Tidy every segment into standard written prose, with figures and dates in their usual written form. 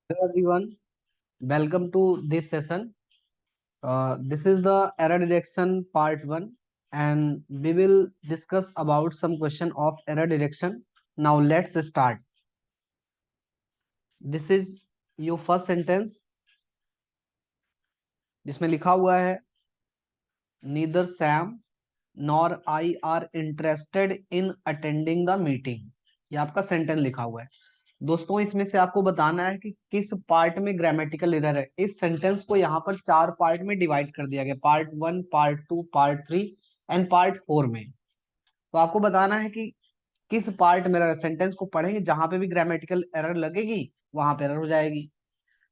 Hello everyone, welcome to this session. This is the error detection part 1 and we will discuss about some question of error detection. Now let's start. This is your first sentence जिसमें लिखा हुआ है neither Sam nor I are interested in attending the meeting. ये आपका sentence लिखा हुआ है। दोस्तों इसमें से आपको बताना है कि किस पार्ट में ग्रामेटिकल एरर है। इस सेंटेंस को यहाँ पर 4 पार्ट में डिवाइड कर दिया गया, part 1, part 2, part 3 and part 4 में। तो आपको बताना है कि किस पार्ट में एरर, सेंटेंस को पढ़ेंगे जहां पे भी ग्रामेटिकल एरर लगेगी वहां पे एरर हो जाएगी।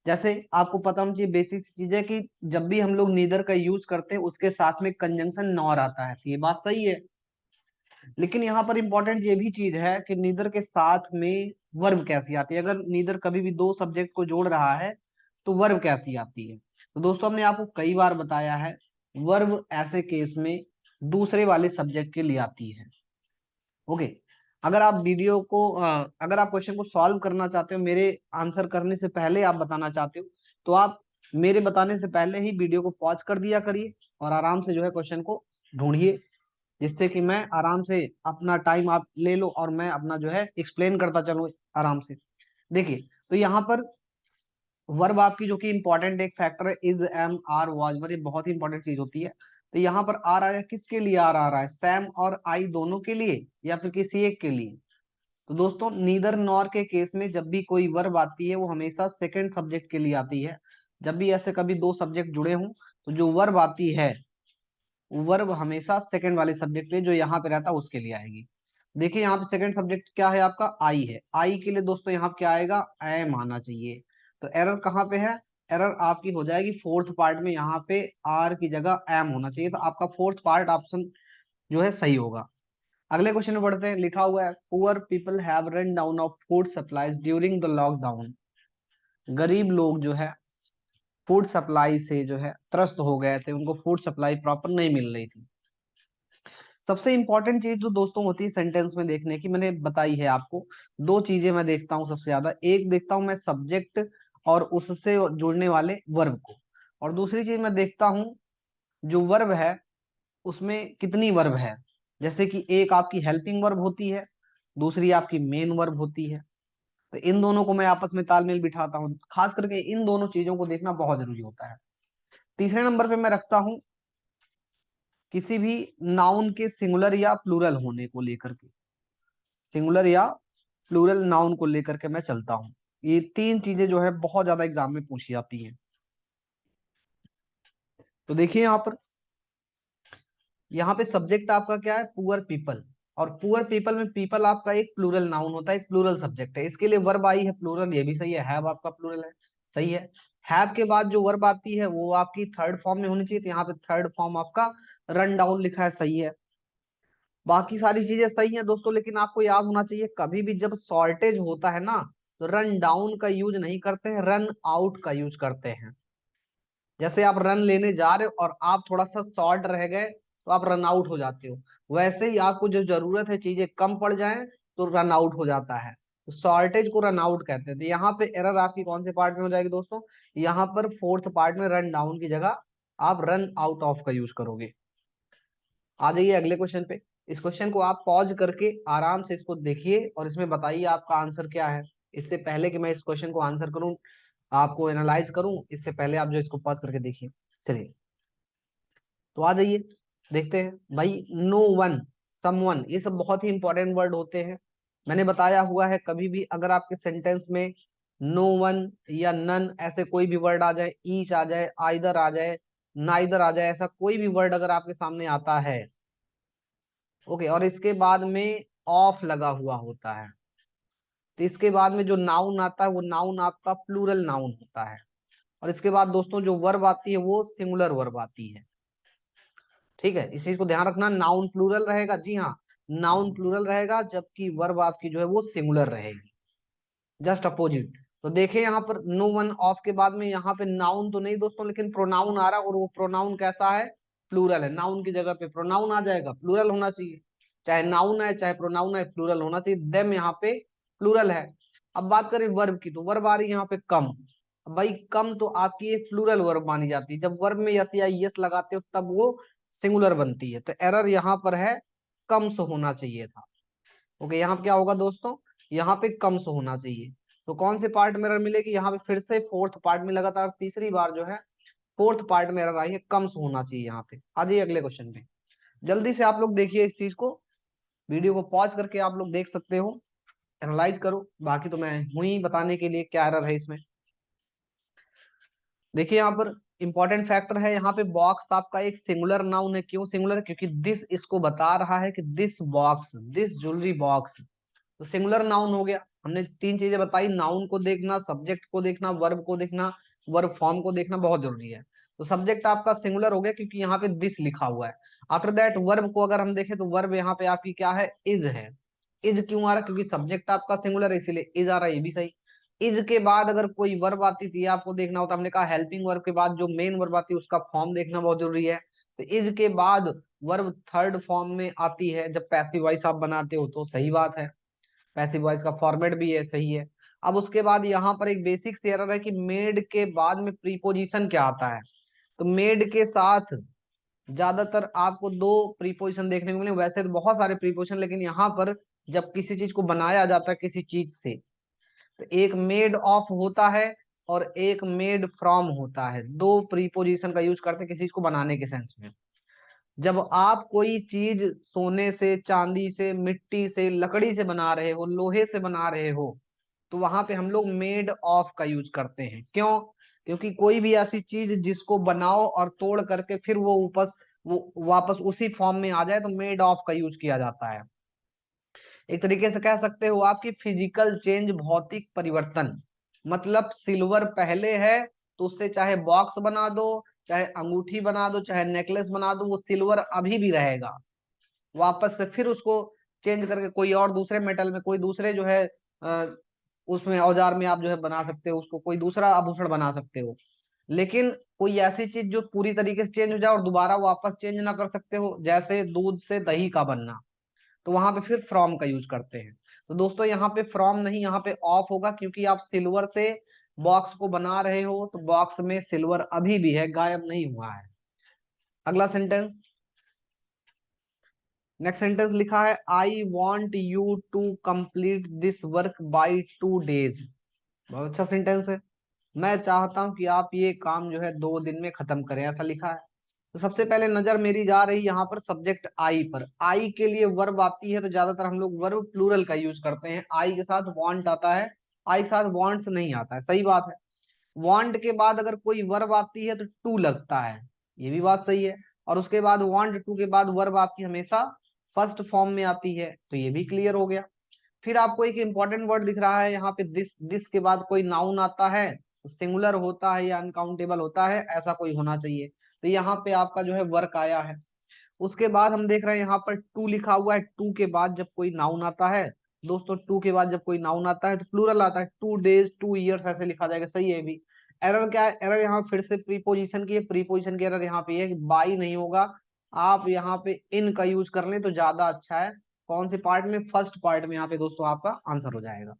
जैसे आपको पता होना चाहिए बेसिक चीज है कि जब भी हम लोग नीदर का यूज करते हैं उसके साथ में कंजंक्शन नॉर आता है, तो ये बात सही है। लेकिन यहाँ पर इंपॉर्टेंट ये भी चीज है कि नीदर के साथ में वर्ब कैसी आती है। अगर नीदर कभी भी दो सब्जेक्ट को जोड़ रहा है तो वर्ब कैसी आती है। तो दोस्तों हमने आपको कई बार बताया है, वर्ब ऐसे केस में दूसरे वाले सब्जेक्ट के लिए आती है। ओके। अगर आप वीडियो को अगर आप क्वेश्चन को सॉल्व करना चाहते हो, मेरे आंसर करने से पहले आप बताना चाहते हो, तो आप मेरे बताने से पहले ही वीडियो को पॉज कर दिया करिए और आराम से जो है क्वेश्चन को ढूंढिए, जिससे कि मैं आराम से अपना टाइम आप ले लो और मैं अपना जो है एक्सप्लेन करता चलूं आराम से। देखिए तो यहाँ पर वर्ब आपकी जो कि इंपॉर्टेंट एक फैक्टर है, इज, एम, आर, वाज, वर, ये बहुत ही इंपॉर्टेंट चीज होती है। तो यहाँ पर आर आ रहा है, किसके लिए आर आ रहा है? सैम और आई दोनों के लिए या फिर किसी एक के लिए? तो दोस्तों नीदर नॉर के केस में जब भी कोई वर्ब आती है वो हमेशा सेकंड सब्जेक्ट के लिए आती है। जब भी ऐसे कभी दो सब्जेक्ट जुड़े हों तो जो वर्ब आती है वर्ब हमेशा सेकंड वाले सब्जेक्ट पे जो यहाँ पे रहता है उसके लिए आएगी। देखिए यहाँ पे सेकंड सब्जेक्ट क्या है आपका? आई है। आई के लिए दोस्तों यहाँ पे क्या आएगा? एम आना चाहिए। तो एरर कहाँ पे है? एरर आपकी हो जाएगी फोर्थ पार्ट में, यहाँ पे आर की जगह एम होना चाहिए। तो आपका फोर्थ पार्ट ऑप्शन जो है सही होगा। अगले क्वेश्चन में पढ़ते हैं। लिखा हुआ है poor people have run down of food supplies during the lockdown. गरीब लोग जो है फूड सप्लाई से जो है त्रस्त हो गए थे, उनको फूड सप्लाई प्रॉपर नहीं मिल रही थी। सबसे इंपॉर्टेंट चीज जो दोस्तों होती है सेंटेंस में देखने की, मैंने बताई है आपको। दो चीजें मैं देखता हूँ सबसे ज्यादा। एक देखता हूँ मैं सब्जेक्ट और उससे जुड़ने वाले वर्ब को, और दूसरी चीज मैं देखता हूँ जो वर्ब है उसमें कितनी वर्ब है। जैसे कि एक आपकी हेल्पिंग वर्ब होती है, दूसरी आपकी मेन वर्ब होती है। तो इन दोनों को मैं आपस में तालमेल बिठाता हूँ, खास करके इन दोनों चीजों को देखना बहुत जरूरी होता है। तीसरे नंबर पे मैं रखता हूँ किसी भी नाउन के सिंगुलर या प्लूरल होने को लेकर के। सिंगुलर या प्लूरल नाउन को लेकर के मैं चलता हूँ। ये तीन चीजें जो है बहुत ज्यादा एग्जाम में पूछी जाती हैं। तो देखिए यहाँ पे सब्जेक्ट आपका क्या है? Poor people. और पुअर पीपल में पीपल आपका एक प्लूरल नाउन होता है, एक प्लूरल सब्जेक्ट है। इसके लिए वर्ब आई है प्लूरल, ये भी सही है। हैव आपका प्लूरल है, सही है। हैव के बाद जो वर्ब आती है वो आपकी थर्ड फॉर्म में होनी चाहिए, तो यहाँ पे थर्ड फॉर्म आपका रन डाउन लिखा है, सही है। बाकी सारी चीजें सही हैं दोस्तों, लेकिन आपको याद होना चाहिए कभी भी जब शॉर्टेज होता है ना, तो रन डाउन का यूज नहीं करते हैं, रन आउट का यूज करते हैं। जैसे आप रन लेने जा रहे हो और आप थोड़ा सा शॉर्ट रह गए तो आप रन आउट हो जाते हो। वैसे ही आपको जो जरूरत है चीजें कम पड़ जाएं तो रन आउट हो जाता है। तो शॉर्टेज को रन आउट कहते हैं। तो यहाँ पे एरर आपकी कौन से पार्ट में हो जाएगी दोस्तों? यहाँ पर फोर्थ पार्ट में रन डाउन की जगह आप रन आउट ऑफ का यूज करोगे। आ जाइए अगले क्वेश्चन पे। इस क्वेश्चन को आप पॉज करके आराम से इसको देखिए और इसमें बताइए आपका आंसर क्या है। इससे पहले कि मैं इस क्वेश्चन को आंसर करूं, आपको एनालाइज करूं, इससे पहले आप जो इसको पॉज करके देखिए। चलिए तो आ जाइए देखते हैं भाई। नो वन, समवन, ये सब बहुत ही इंपॉर्टेंट वर्ड होते हैं। मैंने बताया हुआ है कभी भी अगर आपके सेंटेंस में नो वन या नन ऐसे कोई भी वर्ड आ जाए, ईच आ जाए, आइदर आ जाए, नाइदर आ जाए, ऐसा कोई भी वर्ड अगर आपके सामने आता है, ओके, और इसके बाद में ऑफ लगा हुआ होता है, तो इसके बाद में जो नाउन आता है वो नाउन आपका प्लूरल नाउन होता है। और इसके बाद दोस्तों जो वर्ब आती है वो सिंगुलर वर्ब आती है। ठीक है, इस चीज को ध्यान रखना। नाउन प्लूरल रहेगा, जी हाँ, नाउन प्लूरल रहेगा जबकि वर्ब आपकी जो है वो सिंगुलर रहेगी, जस्ट अपोजिट। तो देखें यहाँ पर नो वन ऑफ के बाद में यहाँ पे नाउन तो नहीं दोस्तों, लेकिन प्रोनाउन आ रहा है, और वो प्रोनाउन कैसा है? प्लूरल है। नाउन की जगह पे प्रोनाउन आ जाएगा, प्लूरल होना चाहिए। चाहे नाउन है चाहे प्रोनाउन है, प्लूरल होना चाहिए। देम यहाँ पे प्लूरल है। अब बात करें वर्ब की, तो वर्ब आ रही है यहाँ पे कम। अब भाई कम तो आपकी एक प्लूरल वर्ब मानी जाती है, जब वर्ब में यस या यस लगाते हो तब वो सिंगुलर बनती है, तो एरर यहाँ पर है कम्स होना चाहिए था। ओके, यहाँ पे क्या होगा दोस्तों, यहाँ पे कम्स होना चाहिए। तो कौन से पार्ट में एरर मिलेगी, यहाँ पे फिर से फोर्थ पार्ट में लगातार तीसरी बार जो है फोर्थ पार्ट में एरर आई है, कम्स होना चाहिए यहाँ पे। आ जाइए अगले क्वेश्चन पे, जल्दी से आप लोग देखिए इस चीज को, वीडियो को पॉज करके आप लोग देख सकते हो, एनालाइज करो, बाकी तो मैं हूं ही बताने के लिए क्या एरर है इसमें। देखिए यहाँ पर इंपॉर्टेंट फैक्टर है, यहाँ पे बॉक्स आपका एक सिंगुलर नाउन है। क्यों सिंगुलर, क्योंकि दिस इसको बता रहा है कि this box, this jewellery box, तो सिंगुलर नाउन हो गया। हमने तीन चीजें बताई, नाउन को देखना, सब्जेक्ट को देखना, वर्ब को देखना, वर्ब फॉर्म को देखना बहुत जरूरी है। तो सब्जेक्ट आपका सिंगुलर हो गया क्योंकि यहाँ पे दिस लिखा हुआ है। आफ्टर दैट वर्ब को अगर हम देखें तो वर्ब यहाँ पे आपकी क्या है, इज है। इज क्यों आ रहा है, क्योंकि सब्जेक्ट आपका सिंगुलर है इसीलिए इज आ रहा है, ये भी सही। इज के बाद अगर कोई वर्ब आती थी आपको देखना होता, हमने कहा हेल्पिंग वर्ब के बाद जो मेन वर्ब आती है उसका फॉर्म देखना बहुत जरूरी है। तो इज के बाद वर्ब थर्ड फॉर्म में आती है जब पैसिव वॉइस आप बनाते हो, तो सही बात है, पैसिव वॉइस का फॉर्मेट भी है, सही है। अब उसके बाद यहाँ पर एक बेसिक सी एरर है कि मेड के बाद में प्रीपोजिशन क्या आता है। तो मेड के साथ ज्यादातर आपको दो प्रीपोजिशन देखने को मिले, वैसे तो बहुत सारे प्रीपोजिशन, लेकिन यहाँ पर जब किसी चीज को बनाया जाता है किसी चीज से, तो एक मेड ऑफ होता है और एक मेड फ्रॉम होता है, दो प्रीपोजिशन का यूज करते हैं किसी चीज को बनाने के सेंस में। जब आप कोई चीज सोने से, चांदी से, मिट्टी से, लकड़ी से बना रहे हो, लोहे से बना रहे हो, तो वहां पे हम लोग मेड ऑफ का यूज करते हैं। क्यों, क्योंकि कोई भी ऐसी चीज जिसको बनाओ और तोड़ करके फिर वो वापस उसी फॉर्म में आ जाए तो मेड ऑफ का यूज किया जाता है। एक तरीके से कह सकते हो आपकी फिजिकल चेंज, भौतिक परिवर्तन। मतलब सिल्वर पहले है तो उससे चाहे बॉक्स बना दो, चाहे अंगूठी बना दो, चाहे नेकलेस बना दो, वो सिल्वर अभी भी रहेगा। वापस से फिर उसको चेंज करके कोई और दूसरे मेटल में, कोई दूसरे जो है उसमें औजार में आप जो है बना सकते हो, उसको कोई दूसरा आभूषण बना सकते हो। लेकिन कोई ऐसी चीज जो पूरी तरीके से चेंज हो जाए और दोबारा वापस चेंज ना कर सकते हो, जैसे दूध से दही का बनना, तो वहां पे फिर फ्रॉम का यूज करते हैं। तो दोस्तों यहाँ पे फ्रॉम नहीं, यहाँ पे ऑफ होगा, क्योंकि आप सिल्वर से बॉक्स को बना रहे हो तो बॉक्स में सिल्वर अभी भी है, गायब नहीं हुआ है। अगला सेंटेंस, नेक्स्ट सेंटेंस लिखा है I want you to complete this work by 2 days। बहुत अच्छा सेंटेंस है, मैं चाहता हूं कि आप ये काम जो है 2 दिन में खत्म करें, ऐसा लिखा है। तो सबसे पहले नजर मेरी जा रही यहाँ पर सब्जेक्ट आई पर। आई के लिए वर्ब आती है तो ज्यादातर हम लोग वर्ब प्लूरल का यूज करते हैं, आई के साथ वांट आता है, आई के साथ वांट्स नहीं आता है, सही बात है। वांट के बाद अगर कोई वर्ब आती है तो टू लगता है, ये भी बात सही है। और उसके बाद वांट टू के बाद वर्ब आपकी हमेशा फर्स्ट फॉर्म में आती है, तो ये भी क्लियर हो गया। फिर आपको एक इंपॉर्टेंट वर्ड दिख रहा है यहाँ पे, दिस। दिस के बाद कोई नाउन आता है तो सिंगुलर होता है या अनकाउंटेबल होता है, ऐसा कोई होना चाहिए। तो यहाँ पे आपका जो है वर्क आया है। उसके बाद हम देख रहे हैं यहाँ पर टू लिखा हुआ है, टू के बाद जब कोई नाउन आता है दोस्तों, टू के बाद जब कोई नाउन आता है तो प्लूरल आता है, 2 days 2 years ऐसे लिखा जाएगा, सही है भी। एरर क्या है, एरर यहाँ फिर से प्रीपोजिशन की है, प्रीपोजिशन की एरर यहाँ पे है कि बाई नहीं होगा, आप यहाँ पे इन का यूज कर लें तो ज्यादा अच्छा है। कौन से पार्ट में, फर्स्ट पार्ट में यहाँ पे दोस्तों आपका आंसर हो जाएगा।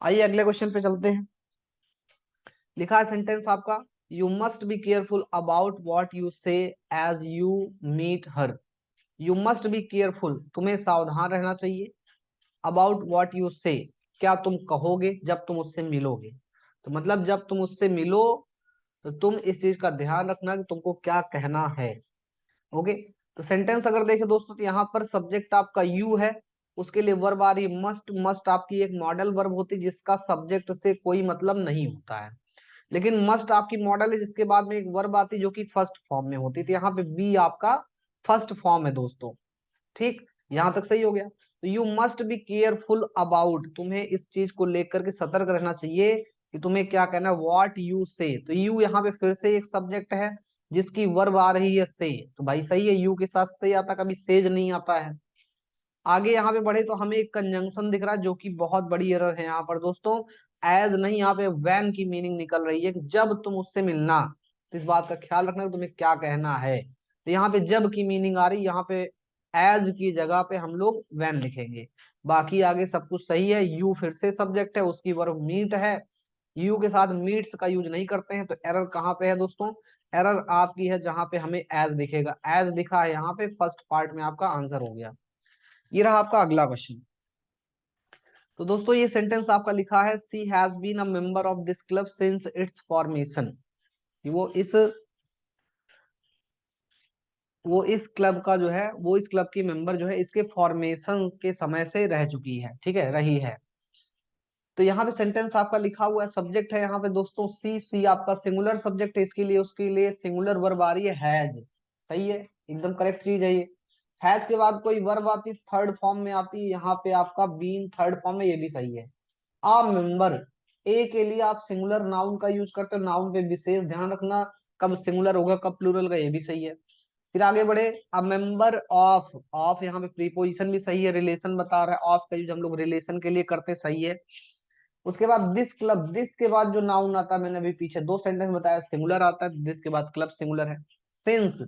आइए अगले क्वेश्चन पे चलते हैं। लिखा है सेंटेंस आपका, you must be careful about what you say as you meet her. You must be careful, तुम्हें सावधान रहना चाहिए, अबाउट वॉट यू से, क्या तुम कहोगे जब तुम उससे मिलोगे। तो मतलब जब तुम उससे मिलो तो तुम इस चीज का ध्यान रखना कि तुमको क्या कहना है। ओके, तो सेंटेंस अगर देखें दोस्तों तो यहाँ पर सब्जेक्ट आपका यू है, उसके लिए वर्ब आ रही है मस्ट। मस्ट आपकी एक मॉडल वर्ब होती है जिसका सब्जेक्ट से कोई मतलब नहीं होता है, लेकिन मस्ट आपकी मॉडल है जिसके बाद में एक वर्ब आती है जो कि फर्स्ट फॉर्म में होती थी, यहाँ पे बी आपका फर्स्ट फॉर्म है दोस्तों। ठीक, यहां तक सही हो गया। तो you must be careful about, तुम्हें इस चीज को लेकर के सतर्क रहना चाहिए कि तुम्हें क्या कहना है, व्हाट यू से। तो यू यहाँ पे फिर से एक सब्जेक्ट है जिसकी वर्ब आ रही है से, तो भाई सही है, यू के साथ से आता, कभी सेज नहीं आता है। आगे यहाँ पे बढ़े तो हमें एक कंजंक्शन दिख रहा है जो कि बहुत बड़ी एरर है यहाँ पर दोस्तों। एज नहीं, यहाँ पे वैन की मीनिंग निकल रही है कि जब तुम उससे मिलना, तो इस बात का ख्याल रखना कि तुम्हें क्या कहना है। तो यहाँ पे जब की मीनिंग आ रही है, यहाँ पे एज की जगह पे हम लोग व्हेन लिखेंगे। बाकी आगे सब कुछ सही है। यू फिर से सब्जेक्ट है, उसकी वर्ब मीट है, यू के साथ मीट्स का यूज नहीं करते हैं। तो एरर कहाँ पे है दोस्तों? एरर आपकी है जहां पे हमें एज दिखेगा, एज दिखा है यहाँ पे, फर्स्ट पार्ट में आपका आंसर हो गया। ये रहा आपका अगला क्वेश्चन। तो दोस्तों ये सेंटेंस आपका लिखा है, she has been a member of this club since its formation. वो इस वो इस क्लब का जो है, वो इस क्लब की मेंबर जो है इसके फॉर्मेशन के समय से रह चुकी है, ठीक है, रही है। तो यहाँ पे सेंटेंस आपका लिखा हुआ है, सब्जेक्ट है यहाँ पे दोस्तों सी, सी आपका सिंगुलर सब्जेक्ट है, इसके लिए उसके लिए सिंगुलर वर्ब आ रही है हैज। सही है, एकदम करेक्ट चीज है ये। हैज के बाद कोई वर्ब आती थर्ड फॉर्म में आती है, यहाँ पे आपका बीन थर्ड फॉर्म में, ये भी सही है। आ मेंबर, ए के लिए आप सिंगुलर नाउन का यूज करते हो, नाउन पे विशेष ध्यान रखना, कब सिंगुलर होगा कब प्लूरल का, ये भी सही है। फिर आगे बढ़े, अ मेंबर ऑफ, ऑफ यहाँ पे प्रीपोजिशन भी सही है, रिलेशन बता रहा है, ऑफ का यूज हम लोग रिलेशन के लिए करते, सही है। उसके बाद दिस क्लब, दिस के बाद जो नाउन आता है, मैंने अभी पीछे दो सेंटेंस बताया, सिंगुलर आता है, दिस के बाद क्लब सिंगुलर है। सिंस,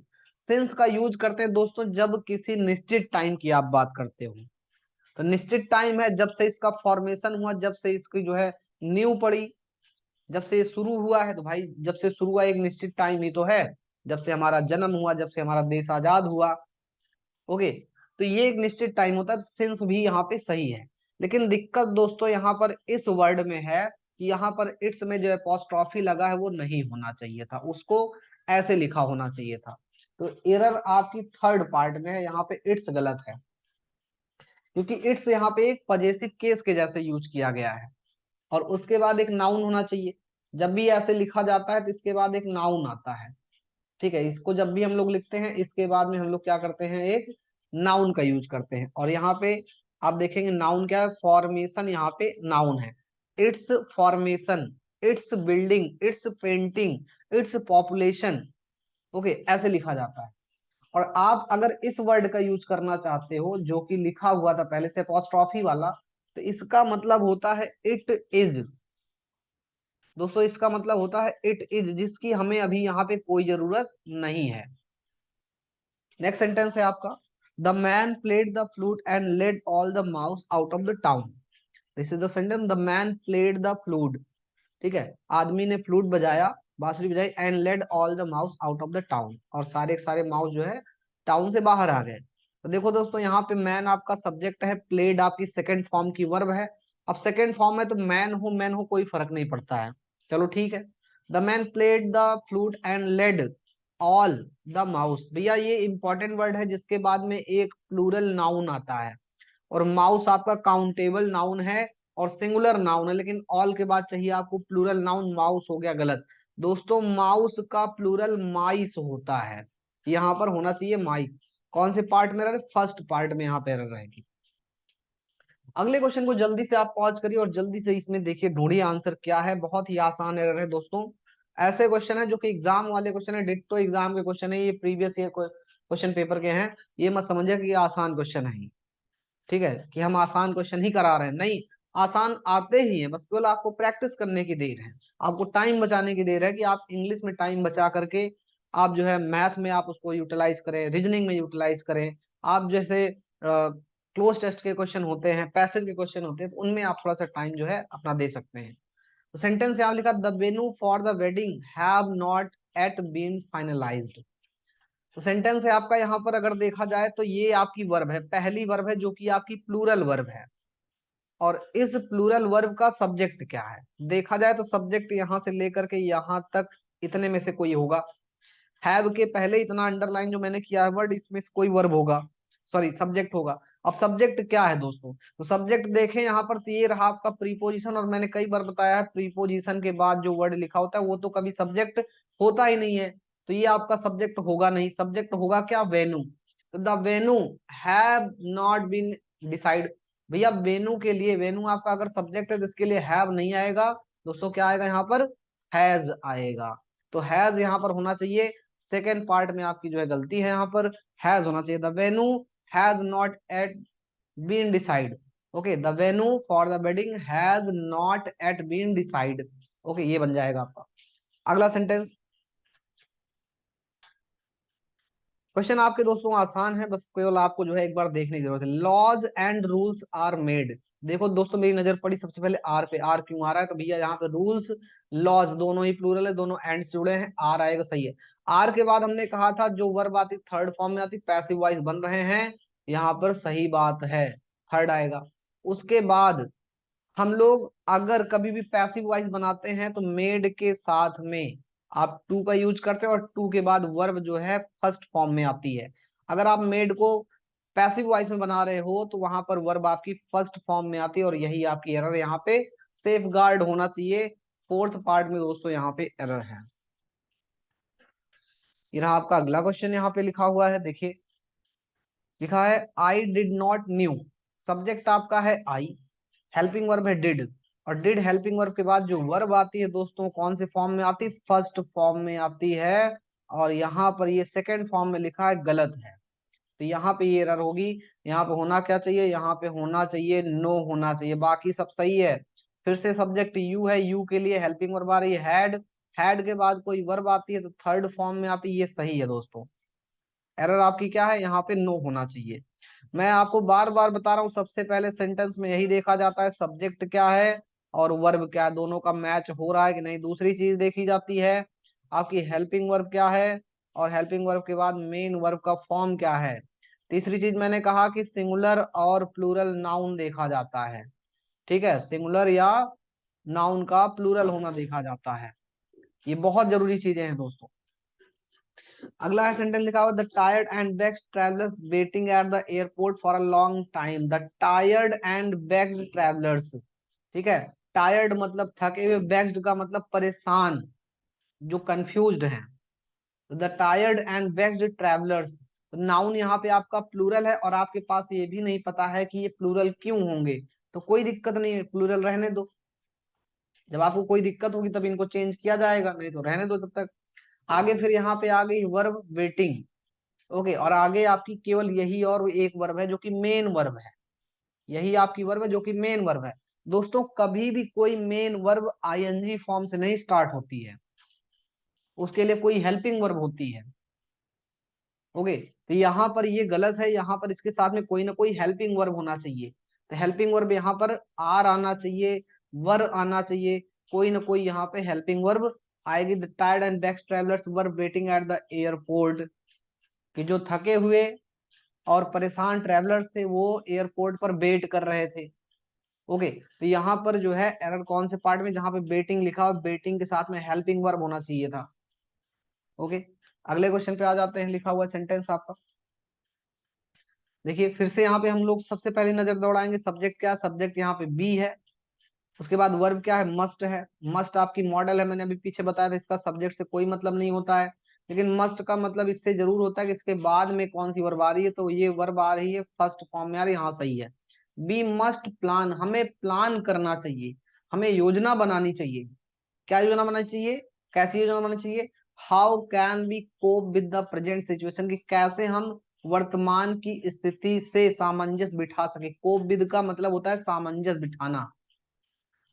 सिंस का यूज करते हैं दोस्तों जब किसी निश्चित टाइम की आप बात करते हो। तो निश्चित टाइम है जब से इसका फॉर्मेशन हुआ, जब से इसकी जो है नींव पड़ी, जब से ये शुरू हुआ है। तो भाई जब से शुरू हुआ एक निश्चित टाइम ही तो है, जब से हमारा जन्म हुआ, जब से हमारा देश आजाद हुआ। ओके, तो ये एक निश्चित टाइम होता है, सिंस भी यहाँ पे सही है। लेकिन दिक्कत दोस्तों यहाँ पर इस वर्ड में है कि यहाँ पर इट्स में जो अपॉस्ट्रॉफी लगा है वो नहीं होना चाहिए था, उसको ऐसे लिखा होना चाहिए था। तो एरर आपकी थर्ड पार्ट में है, यहाँ पे इट्स गलत है, क्योंकि इट्स यहाँ पे एक पजेसिव केस के जैसे यूज किया गया है, और उसके बाद एक नाउन होना चाहिए। जब भी ऐसे लिखा जाता है तो इसके बाद एक नाउन आता है, ठीक है। इसको जब भी हम लोग लिखते हैं इसके बाद में हम लोग क्या करते हैं, एक नाउन का यूज करते हैं। और यहाँ पे आप देखेंगे नाउन क्या है, फॉर्मेशन, यहाँ पे नाउन है। It's formation, it's building, it's painting, its population, okay, ऐसे लिखा जाता है। और आप अगर इस वर्ड का यूज करना चाहते हो जो कि लिखा हुआ था पहले से अपॉस्ट्रॉफी वाला, तो इसका मतलब होता है इट इज। दोस्तों इसका मतलब होता है इट इज, जिसकी हमें अभी यहाँ पे कोई जरूरत नहीं है। नेक्स्ट सेंटेंस है आपका, the man played the flute and led all the mouse out of the town. This is the sentence, the man played the flute, ठीक है, आदमी ने फ्लूट बजाया, बांसुरी बजाई, and led all the mouse out of the town, और सारे के सारे माउस जो है टाउन से बाहर आ गए। तो देखो दोस्तों यहाँ पे मैन आपका सब्जेक्ट है, प्लेड आपकी सेकंड फॉर्म की वर्ब है। अब सेकंड फॉर्म है तो मैन हो कोई फर्क नहीं पड़ता है, चलो ठीक है। The man played the flute and led all the mouse, भैया ये इंपॉर्टेंट वर्ड है जिसके बाद में एक प्लूरल नाउन आता है, और माउस आपका काउंटेबल नाउन है और सिंगुलर नाउन है, लेकिन ऑल के बाद चाहिए आपको प्लूरल नाउन, माउस हो गया गलत। दोस्तों माउस का प्लूरल माइस होता है, यहाँ पर होना चाहिए माइस। कौन से पार्ट में एरर? फर्स्ट पार्ट में यहाँ पे एरर रहेगी। अगले क्वेश्चन को जल्दी से आप पॉज करिए और जल्दी से इसमें देखिए, ढूंढिए आंसर क्या है। बहुत ही आसान एरर है दोस्तों, ऐसे क्वेश्चन है जो कि एग्जाम वाले क्वेश्चन है, डिट्टो एग्जाम के क्वेश्चन है, ये प्रीवियस ईयर क्वेश्चन पेपर के हैं। ये मत समझिए कि ये आसान क्वेश्चन है, ठीक है, कि हम आसान क्वेश्चन ही करा रहे हैं, नहीं, आसान आते ही हैं, बस केवल आपको प्रैक्टिस करने की देर है, आपको टाइम बचाने की देर है, कि आप इंग्लिश में टाइम बचा करके आप जो है मैथ में आप उसको यूटिलाइज करें, रीजनिंग में यूटिलाइज करें। आप जैसे क्लोज टेस्ट के क्वेश्चन होते हैं, पैसेज के क्वेश्चन होते हैं, तो उनमें आप थोड़ा सा टाइम जो है अपना दे सकते हैं। तो सेंटेंस यहाँ लिखा, the venue for the wedding have not yet been finalised. तो सेंटेंस है आपका, यहाँ पर अगर देखा जाए तो ये आपकी वर्ब है, पहली वर्ब है जो कि आपकी प्लूरल वर्ब है। और इस प्लूरल वर्ब का सब्जेक्ट क्या है? देखा जाए तो सब्जेक्ट यहाँ से लेकर के यहाँ तक इतने में से कोई होगा। हैव के पहले इतना अंडरलाइन जो मैंने किया है वर्ड, इसमें से कोई वर्ब होगा, सॉरी सब्जेक्ट होगा। अब सब्जेक्ट क्या है दोस्तों? तो सब्जेक्ट देखें यहाँ पर, तो ये रहा आपका प्रीपोजिशन, और मैंने कई बार बताया है प्रीपोजिशन के बाद जो वर्ड लिखा होता है वो तो कभी सब्जेक्ट होता ही नहीं है। तो ये आपका सब्जेक्ट होगा नहीं, सब्जेक्ट होगा क्या? वेन्यू। तो the venue have not been decide, भैया वेन्यू के लिए, वेन्यू आपका अगर सब्जेक्ट है तो इसके लिए हैव नहीं आएगा दोस्तों, क्या आएगा यहाँ पर? हैज आएगा। तो हैज यहाँ पर होना चाहिए, सेकेंड पार्ट में आपकी जो है गलती है, यहाँ पर हैज होना चाहिए, the venue has not yet been decide. Okay, the venue for the wedding has not yet been decide. Okay, ये बन जाएगा आपका। अगला सेंटेंस, क्वेश्चन आपके दोस्तों आसान है, बस केवल आपको जो है एक बार देखने की जरूरत है। Laws and rules are made. देखो दोस्तों, मेरी नजर पड़ी सबसे पहले आर पे। आर क्यों आ रहा है? तो भैया यहाँ पे रूल्स लॉज दोनों ही प्लूरल है, दोनों एंड से जुड़े हैं, आर आएगा, सही है। आर के बाद हमने कहा था जो वर्ब आती थर्ड फॉर्म में आती पैसिव वॉइस बन रहे हैं, यहाँ पर सही बात है, थर्ड आएगा। उसके बाद हम लोग अगर कभी भी पैसिव वॉइस बनाते हैं तो मेड के साथ में आप टू का यूज करते हैं, और टू के बाद वर्ब जो है फर्स्ट फॉर्म में आती है। अगर आप मेड को पैसिव वॉइस में बना रहे हो तो वहां पर वर्ब आपकी फर्स्ट फॉर्म में आती है, और यही आपकी एरर यहाँ पे सेफ गार्ड होना चाहिए। फोर्थ पार्ट में दोस्तों यहाँ पे एरर है। ये रहा आपका अगला क्वेश्चन, यहाँ पे लिखा हुआ है, देखिए लिखा है I did not new. Subject आपका है आई, हेल्पिंग वर्ब है डिड, और डिड हेल्पिंग वर्ब के बाद जो वर्ब आती है दोस्तों कौन से फॉर्म में आती है? फर्स्ट फॉर्म में आती है। और यहाँ पर ये सेकंड फॉर्म में लिखा है, गलत है। तो यहाँ पे ये एरर होगी। यहाँ पे होना क्या चाहिए? यहाँ पे होना चाहिए नो होना चाहिए, बाकी सब सही है। फिर से सब्जेक्ट यू है, यू के लिए हेल्पिंग वर्ब आ रही है हैड, हैड के बाद कोई वर्ब आती है तो थर्ड फॉर्म में आती है, ये सही है दोस्तों। एरर आपकी क्या है? यहाँ पे नो होना चाहिए। मैं आपको बार बार बता रहा हूँ, सबसे पहले सेंटेंस में यही देखा जाता है, सब्जेक्ट क्या है और वर्ब क्या है, दोनों का मैच हो रहा है कि नहीं। दूसरी चीज देखी जाती है आपकी हेल्पिंग वर्ब क्या है, और हेल्पिंग वर्ब के बाद मेन वर्ब का फॉर्म क्या है। तीसरी चीज मैंने कहा कि सिंगुलर और प्लूरल नाउन देखा जाता है, ठीक है, सिंगुलर या नाउन का प्लूरल होना देखा जाता है। ये बहुत जरूरी चीजें हैं दोस्तों। अगला है सेंटेंस लिखा हुआ, the tired and vexed travellers waiting at the airport for a long time. The tired and vexed travellers, ठीक है, टायर्ड मतलब थके हुए, वेक्स्ड का मतलब परेशान, जो कंफ्यूज्ड हैं। The tired and vexed travellers, तो नाउन यहाँ पे आपका प्लूरल है, और आपके पास ये भी नहीं पता है कि ये प्लूरल क्यों होंगे, तो कोई दिक्कत नहीं है, प्लूरल रहने दो। जब आपको कोई दिक्कत होगी तब इनको चेंज किया जाएगा, नहीं तो रहने दो तब तक। आगे फिर यहाँ पे आ गई वर्ब वेटिंग, ओके, और आगे आपकी केवल यही और एक वर्ब है जो कि मेन वर्ब है। यही आपकी वर्ब है जो कि मेन वर्ब है। दोस्तों कभी भी कोई मेन वर्ब आईएनजी फॉर्म से नहीं स्टार्ट होती है, उसके लिए कोई हेल्पिंग वर्ब होती है। ओके, तो यहाँ पर ये गलत है, यहाँ पर इसके साथ में कोई ना कोई हेल्पिंग वर्ब होना चाहिए। तो हेल्पिंग वर्ब यहाँ पर आर आना चाहिए, वर आना चाहिए, कोई ना कोई यहाँ पे हेल्पिंग वर्ब आएगी। The tired and backs travellers were waiting at the airport, कि जो थके हुए और परेशान ट्रेवलर्स थे वो एयरपोर्ट पर वेट कर रहे थे। ओके, तो यहाँ पर जो है एरर कौन से पार्ट में? जहां पे वेटिंग लिखा हो, वेटिंग के साथ में हेल्पिंग वर्ब होना चाहिए था। ओके, अगले क्वेश्चन पे आ जाते हैं, लिखा हुआ सेंटेंस आपका देखिए, फिर से यहाँ पे हम लोग सबसे पहले नजर दौड़ाएंगे, सब्जेक्ट क्या? सब्जेक्ट यहाँ पे बी है। उसके बाद वर्ब क्या है? मस्ट है। मस्ट आपकी मॉडल है, मैंने अभी पीछे बताया था, इसका सब्जेक्ट से कोई मतलब नहीं होता है, लेकिन मस्ट का मतलब इससे जरूर होता है कि इसके बाद में कौन सी वर्ब आ रही है, तो ये वर्ब आ रही है फर्स्ट फॉर्म में आ रही है, हाँ सही है। बी मस्ट प्लान, हमें प्लान करना चाहिए, हमें योजना बनानी चाहिए। क्या योजना बनानी चाहिए? कैसी योजना बनानी चाहिए? How can we cope with the present situation, की कैसे हम वर्तमान की स्थिति से सामंजस्य बिठा सके। कोप विद का मतलब होता है सामंजस्य बिठाना।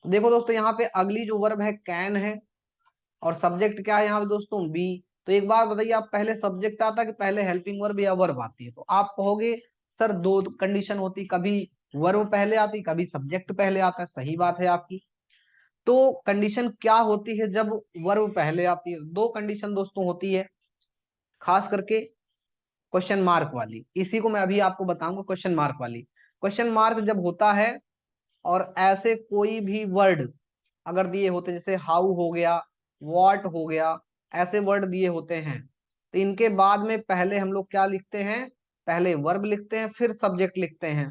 तो देखो दोस्तों, यहाँ पे अगली जो वर्ब है कैन है, और सब्जेक्ट क्या है यहाँ पे दोस्तों? बी। तो एक बात बताइए, आप पहले सब्जेक्ट आता है कि पहले हेल्पिंग वर्ब या वर्ब आती है? तो आप कहोगे सर दो कंडीशन होती, कभी वर्ब पहले आती, कभी सब्जेक्ट पहले आता है, सही बात है आपकी। तो कंडीशन क्या होती है जब वर्ब पहले आती है? दो कंडीशन दोस्तों होती है, खास करके क्वेश्चन मार्क वाली, इसी को मैं अभी आपको बताऊंगा, क्वेश्चन मार्क वाली। क्वेश्चन मार्क जब होता है और ऐसे कोई भी वर्ड अगर दिए होते, जैसे हाउ हो गया, व्हाट हो गया, ऐसे वर्ड दिए होते हैं, तो इनके बाद में पहले हम लोग क्या लिखते हैं? पहले वर्ब लिखते हैं, फिर सब्जेक्ट लिखते हैं।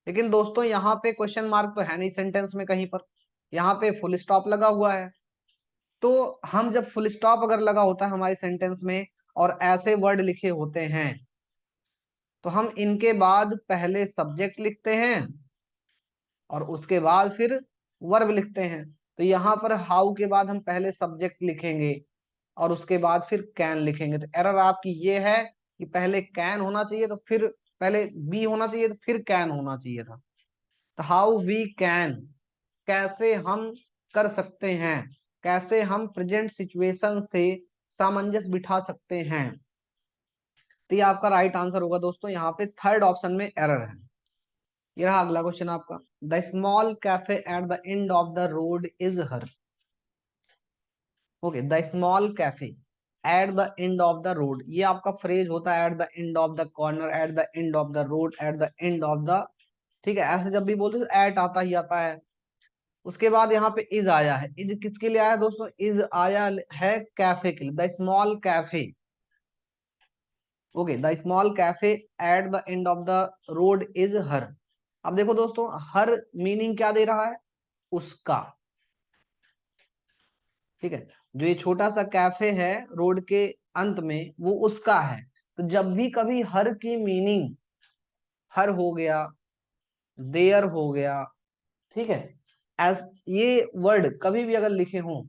लेकिन दोस्तों यहाँ पे क्वेश्चन मार्क तो है नहीं सेंटेंस में कहीं पर, यहाँ पे फुल स्टॉप लगा हुआ है। तो हम जब फुल स्टॉप अगर लगा होता है हमारे सेंटेंस में और ऐसे वर्ड लिखे होते हैं, तो हम इनके बाद पहले सब्जेक्ट लिखते हैं और उसके बाद फिर वर्ब लिखते हैं। तो यहाँ पर हाउ के बाद हम पहले सब्जेक्ट लिखेंगे और उसके बाद फिर कैन लिखेंगे। तो एरर आपकी ये है कि पहले कैन होना चाहिए, तो फिर पहले बी होना चाहिए, तो फिर कैन होना चाहिए था। तो हाउ वी कैन, कैसे हम कर सकते हैं, कैसे हम प्रेजेंट सिचुएशन से सामंजस्य बिठा सकते हैं। तो ये आपका राइट आंसर होगा दोस्तों, यहाँ पे थर्ड ऑप्शन में एरर है। ये रहा अगला क्वेश्चन आपका, the small cafe at the end of the road is her. Okay, the small cafe at the end of the road, ये आपका फ्रेज होता है, eight the end of the corner, eight the end of the road, eight the end of the, ठीक है, ऐसे जब भी बोलते तो एट आता ही आता है। उसके बाद यहाँ पे इज आया है, इज किसके लिए आया है दोस्तों, इज आया है कैफे के लिए, the small cafe. Okay, the small cafe at the end of the road is her. अब देखो दोस्तों, हर मीनिंग क्या दे रहा है, उसका, ठीक है, जो ये छोटा सा कैफे है रोड के अंत में वो उसका है। तो जब भी कभी हर की मीनिंग हर हो गया, देयर हो गया, ठीक है, एस, ये वर्ड कभी भी अगर लिखे हों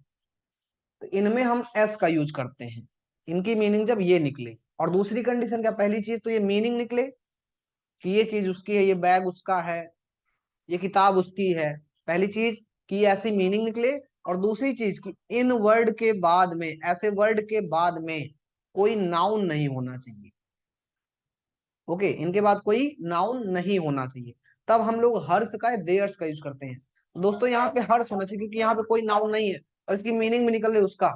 तो इनमें हम एस का यूज करते हैं, इनकी मीनिंग जब ये निकले। और दूसरी कंडीशन क्या, पहली चीज तो ये मीनिंग निकले कि ये चीज उसकी है, ये बैग उसका है, ये किताब उसकी है, पहली चीज कि ऐसी मीनिंग निकले। और दूसरी चीज कि इन वर्ड के बाद में, ऐसे वर्ड के बाद में कोई नाउन नहीं होना चाहिए। ओके, इनके बाद कोई नाउन नहीं होना चाहिए, तब हम लोग हर्ष का या देयर्स का यूज करते हैं। तो दोस्तों यहाँ पे हर्ष होना चाहिए क्योंकि यहाँ पे कोई नाउन नहीं है, और इसकी मीनिंग भी निकल रही है उसका,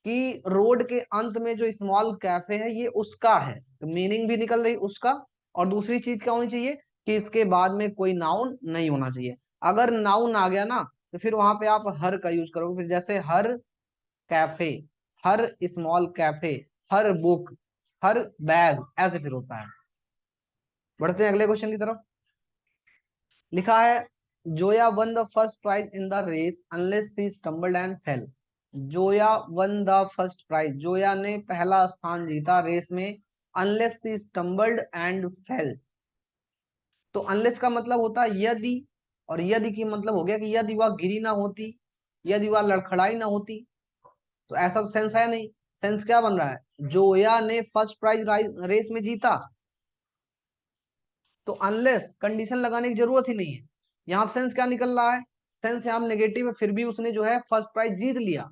कि रोड के अंत में जो स्मॉल कैफे है ये उसका है, तो मीनिंग भी निकल रही उसका। और दूसरी चीज क्या होनी चाहिए कि इसके बाद में कोई नाउन नहीं होना चाहिए। अगर नाउन आ गया ना तो फिर वहां पे आप हर का यूज करोगे, फिर जैसे हर कैफे, हर स्मॉल कैफे, हर बुक, हर बैग, ऐसे फिर होता है। बढ़ते हैं अगले क्वेश्चन की तरफ। लिखा है, Zoya won the first prize in the race unless she stumbled and fell. Zoya won the first prize, Zoya ने पहला स्थान जीता रेस में, unless she stumbled and fell. तो अनलेस का मतलब होता है यदि, और यदि की मतलब हो गया कि यदि वह गिरी ना होती, यदि वह लड़खड़ाई ना होती। तो ऐसा तो सेंस है नहीं, सेंस क्या बन रहा है, जोया ने फर्स्ट प्राइज रेस में जीता, तो अनलेस कंडीशन लगाने की जरूरत ही नहीं है। यहाँ सेंस क्या निकल रहा है, सेंस यहाँ नेगेटिव है, फिर भी उसने जो है फर्स्ट प्राइज जीत लिया।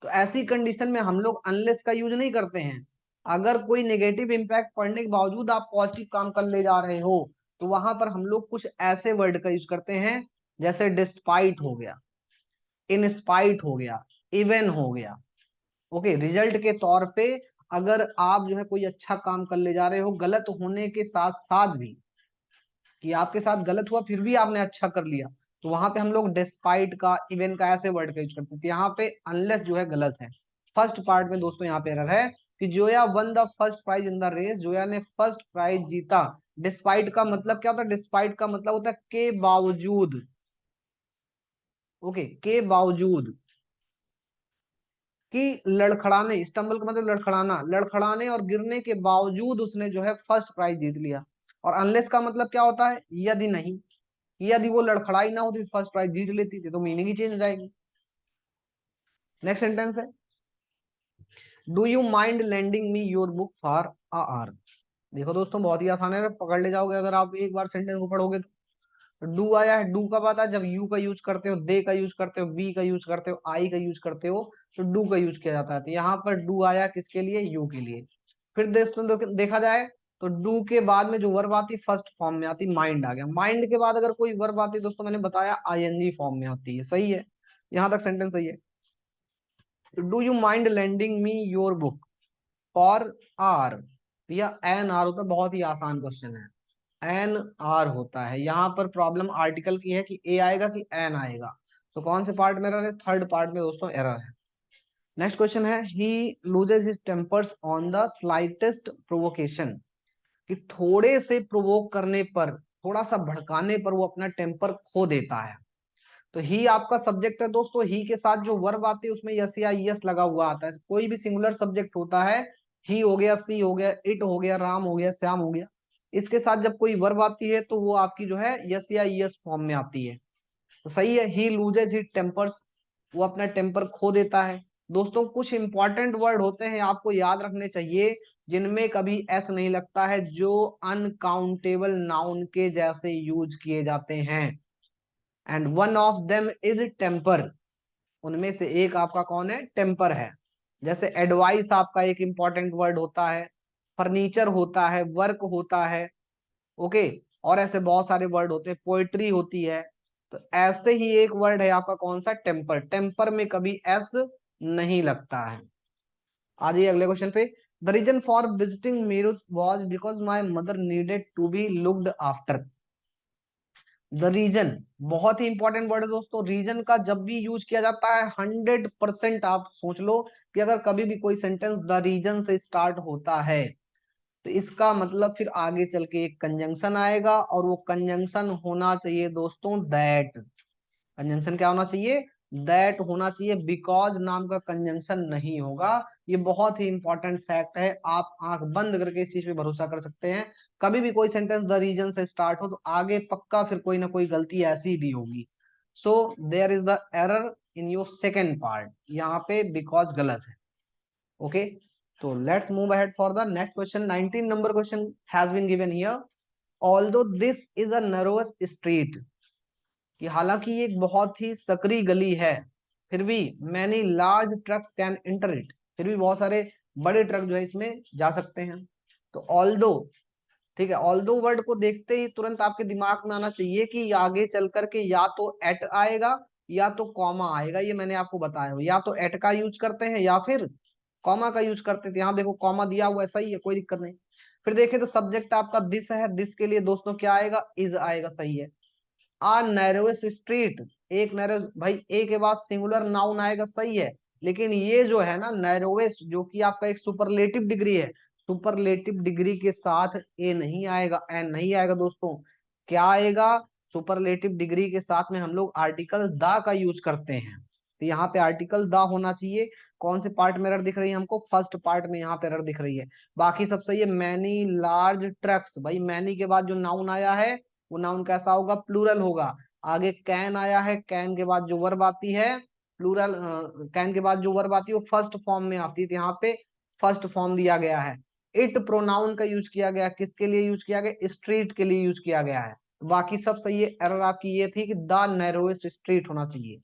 तो ऐसी कंडीशन में हम लोग अनलेस का यूज नहीं करते हैं। अगर कोई नेगेटिव इंपैक्ट पड़ने के बावजूद आप पॉजिटिव काम कर ले जा रहे हो तो वहां पर हम लोग कुछ ऐसे वर्ड का यूज करते हैं, जैसे डिस्पाइट हो गया, इन स्पाइट हो गया, इवन हो गया। ओके, रिजल्ट के तौर पे अगर आप जो है कोई अच्छा काम कर ले जा रहे हो, गलत होने के साथ साथ भी, कि आपके साथ गलत हुआ फिर भी आपने अच्छा कर लिया, तो वहां पे हम लोग डिस्पाइट का, इवन का, ऐसे वर्ड का यूज करते थे। यहाँ पे अनलेस जो है गलत है। फर्स्ट पार्ट में दोस्तों यहाँ पे एरर है कि Zoya won the first prize in the race, Zoya ने फर्स्ट प्राइज जीता। डिस्पाइट का मतलब क्या होता है, डिस्पाइट का मतलब होता है के बावजूद। ओके, के बावजूद, कि लड़खड़ाने, स्टम्बल का मतलब लड़खड़ाना, लड़खड़ाने और गिरने के बावजूद उसने जो है फर्स्ट प्राइज जीत लिया। और अनलेस का मतलब क्या होता है, यदि नहीं, यदि वो लड़खड़ाई ना होती फर्स्ट प्राइज जीत लेती थी, तो मीनिंग ही चेंज हो जाएगी। नेक्स्ट सेंटेंस है, do you mind lending me your book for a hour. देखो दोस्तों, बहुत ही आसान है, पकड़ ले जाओगे अगर आप एक बार सेंटेंस को पढ़ोगे तो। डू आया है, डू कब आता है, जब यू का यूज करते हो, दे का यूज करते हो, वी का यूज करते हो, आई का यूज करते हो, तो डू का यूज किया जाता है। तो यहाँ पर डू आया किसके लिए, यू के लिए। फिर दोस्तों देखा जाए तो डू के बाद में जो वर्ब आती फर्स्ट फॉर्म में आती, माइंड आ गया। माइंड के बाद अगर कोई वर्ब आती दोस्तों, मैंने बताया आईएनजी फॉर्म में आती है। सही है, यहाँ तक सेंटेंस सही है। Do you mind lending me your book for hour, या एन आर होता है, बहुत ही आसान क्वेश्चन है, एन आर होता है। यहाँ पर प्रॉब्लम आर्टिकल की है कि ए आएगा कि एन आएगा, तो कौन से पार्ट में एरर है, थर्ड पार्ट में दोस्तों एरर है। नेक्स्ट क्वेश्चन है, ही loses his tempers on the slightest provocation, कि थोड़े से प्रोवोक करने पर, थोड़ा सा भड़काने पर वो अपना टेम्पर खो देता है। तो ही आपका सब्जेक्ट है दोस्तों, ही के साथ जो वर्ब आती है उसमें यस या यस लगा हुआ आता है। कोई भी सिंगुलर सब्जेक्ट होता है, ही हो गया, सी हो गया, इट हो गया, राम हो गया, श्याम हो गया, इसके साथ जब कोई वर्ब आती है तो वो आपकी जो है यस या यस फॉर्म में आती है। तो सही है, ही लूजेज हिज टेम्पर्स, वो अपना टेम्पर खो देता है। दोस्तों कुछ इंपॉर्टेंट वर्ड होते हैं आपको याद रखने चाहिए, जिनमें कभी एस नहीं लगता है, जो अनकाउंटेबल नाउन के जैसे यूज किए जाते हैं। And one of them is temper, उनमें से एक आपका कौन है, टेम्पर है। जैसे एडवाइस आपका एक इंपॉर्टेंट वर्ड होता है, फर्नीचर होता है, वर्क होता है, ओके, और ऐसे बहुत सारे वर्ड होते हैं, पोएट्री होती है। तो ऐसे ही एक वर्ड है आपका कौन सा, टेम्पर। टेम्पर में कभी एस नहीं लगता है। आ जाइए अगले क्वेश्चन पे। The reason for visiting Meerut was because my mother needed to be looked after. The reason बहुत ही इंपॉर्टेंट वर्ड है दोस्तों। रीजन का जब भी यूज किया जाता है 100% आप सोच लो कि अगर कभी भी कोई सेंटेंस द रीजन से स्टार्ट होता है तो इसका मतलब फिर आगे चल के एक कंजंक्शन आएगा, और वो कंजंक्शन होना चाहिए दोस्तों दैट। कंजंक्शन क्या होना चाहिए, दैट होना चाहिए। बिकॉज नाम का कंजंक्शन नहीं होगा। ये बहुत ही इंपॉर्टेंट फैक्ट है, आप आंख बंद करके इस चीज पे भरोसा कर सकते हैं। कभी भी कोई सेंटेंस द रीजन से स्टार्ट हो तो आगे पक्का फिर कोई ना कोई गलती ऐसी ही दी होगी। So there is the error in your second part, यहाँ पे बिकॉज गलत है। ओके, तो let's move ahead for the next question. 19 number question has been given here. Although this is a narrowest street, कि हालांकि ये एक बहुत ही सकरी गली है, फिर भी many large trucks can enter it, फिर भी बहुत सारे बड़े ट्रक जो है इसमें जा सकते हैं। तो ऑल्दो, ठीक है, ऑल्दो वर्ड को देखते ही तुरंत आपके दिमाग में आना चाहिए कि आगे चल करके या तो एट आएगा या तो कॉमा आएगा। ये मैंने आपको बताया हो, या तो एट का यूज करते हैं या फिर कॉमा का यूज करते थे। यहाँ देखो कॉमा दिया हुआ है, सही है, कोई दिक्कत नहीं। फिर देखें तो सब्जेक्ट आपका दिस है, दिस के लिए दोस्तों क्या आएगा, इज आएगा, सही है। आ नैरोएस्ट स्ट्रीट, एक नैरो, भाई ए के बाद सिंगुलर नाउन आएगा, सही है। लेकिन ये जो है ना नैरोएस्ट, जो कि आपका एक सुपरलेटिव डिग्री है, सुपरलेटिव डिग्री के साथ ए नहीं आएगा, एन नहीं आएगा दोस्तों। क्या आएगा, सुपरलेटिव डिग्री के साथ में हम लोग आर्टिकल द का यूज करते हैं। तो यहाँ पे आर्टिकल द होना चाहिए। कौन से पार्ट में एरर दिख रही है हमको, फर्स्ट पार्ट में यहाँ पे एरर दिख रही है। बाकी सब सही है। मैनी लार्ज ट्रक्स, भाई मैनी के बाद जो नाउन आया है वो नाउन कैसा होगा, प्लूरल होगा। आगे कैन आया है, कैन के बाद जो वर्ब आती है प्लूरल, कैन के बाद जो वर्ब आती है वो फर्स्ट फॉर्म में आती है, तो यहाँ पे फर्स्ट फॉर्म दिया गया है। इट प्रोनाउन का यूज किया गया, किसके लिए यूज किया गया, स्ट्रीट के लिए यूज किया गया है। बाकी सब सही है। एरर आपकी ये थी कि द नैरोएस्ट स्ट्रीट होना चाहिए।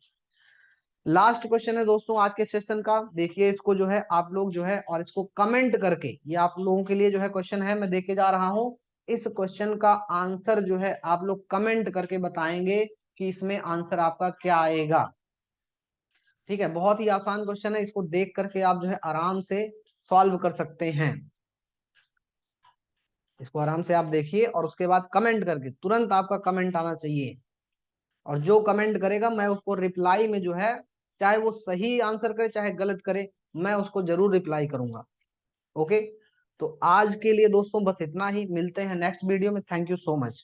लास्ट क्वेश्चन है दोस्तों आज के सेशन का, देखिए इसको जो है आप लोग जो है और इसको कमेंट करके, ये आप लोगों के लिए जो है क्वेश्चन है, मैं देके जा रहा हूं। इस क्वेश्चन का आंसर जो है आप लोग कमेंट करके बताएंगे कि इसमें आंसर आपका क्या आएगा। ठीक है, बहुत ही आसान क्वेश्चन है, इसको देख करके आप जो है आराम से सॉल्व कर सकते हैं। इसको आराम से आप देखिए और उसके बाद कमेंट करके तुरंत आपका कमेंट आना चाहिए, और जो कमेंट करेगा मैं उसको रिप्लाई में जो है, चाहे वो सही आंसर करे चाहे गलत करे, मैं उसको जरूर रिप्लाई करूंगा। ओके, तो आज के लिए दोस्तों बस इतना ही, मिलते हैं नेक्स्ट वीडियो में। Thank you so much.